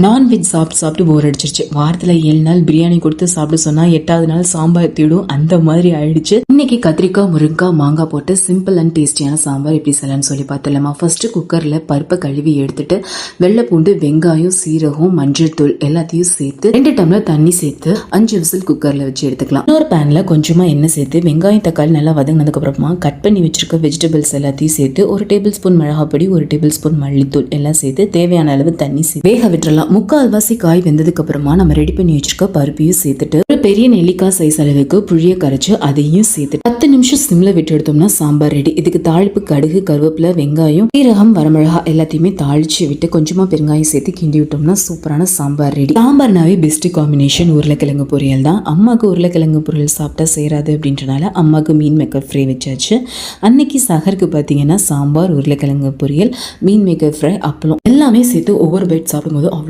Non veg சாப்பிட்டு போர் அடிச்சிருச்சு. வாரத்துல 7 நாள் பிரியாணி கொடுத்து சாப்பிட சொன்னா 8வது நாள் சாம்பார் தேடும், அந்த மாதிரி ஆயிடுச்சு. இன்னைக்கு கத்திரிக்காய், முருங்காய், மாங்காய் போட்டு சிம்பிள் அண்ட் டேஸ்டியான சாம்பார் எப்படி செய்யலாம்னு சொல்லி பார்த்துலாமா. ஃபர்ஸ்ட் குக்கர்ல பருப்பை கழுவி எடுத்துட்டு வெள்ளை பூண்டு, வெங்காயம், சீரகம், மஞ்சள் தூள் எல்லாத்தையும் சேர்த்து 2 டம்ளர் தண்ணி சேர்த்து 5 விசில் குக்கர்ல வச்சு எடுத்துக்கலாம். இன்னொரு பேன்ல கொஞ்சமா எண்ணெய் சேர்த்து வெங்காயம், தக்காளி நல்லா வதங்கினதுக்கு அப்புறமா கட் பண்ணி வச்சிருக்க வெஜிடபிள்ஸ் எல்லாத்தையும் சேர்த்து 1 டேபிள் ஸ்பூன் மிளகாய் பொடி, 1 டேபிள் ஸ்பூன் மல்லித்தூள் எல்லாம் சேர்த்து தேவையான அளவு தண்ணி சேர்த்து வேக விட்டுறலாம். 3/4 காய் வெந்ததுக்கு அப்புறமா நம்ம ரெடி பண்ணி வச்சிருக்க பருப்பையும் சேர்த்துட்டு ஒரு பெரிய நெல்லிக்காய் சைஸ் அளவுக்கு புளிய கரைச்சு அதையும் சேர்த்து 10 நிமிஷம் சிம்ல விட்டு எடுத்தோம்னா சாம்பார் ரெடி. இதுக்கு தாளிப்பு கடுகு, கருவேப்பிலை, வெங்காயம், சீரகம், வரமிளகா எல்லாத்தையுமே தாளிச்சு விட்டு கொஞ்சமா பெருங்காயம் சேர்த்து கிண்டி விட்டோம்னா சூப்பரான சாம்பார் ரெடி. சாம்பார்னாவே பெஸ்ட் காம்பினேஷன் உருளைக்கிழங்கு பொரியல் தான். அம்மாவுக்கு உருளைக்கிழங்கு பொரியல் சாப்பிட்டா சேராது அப்படின்றனால அம்மாவுக்கு மீன் மேக்கர் ஃப்ரை வச்சாச்சு. அன்னைக்கு சகருக்கு பார்த்தீங்கன்னா சாம்பார், உருளைக்கிழங்கு பொரியல், மீன் மேக்கர் ஃப்ரை, அப்பளம் எல்லாமே சேர்த்து ஒவ்வொரு பைட் சாப்பிடும்போது அவ்வளோ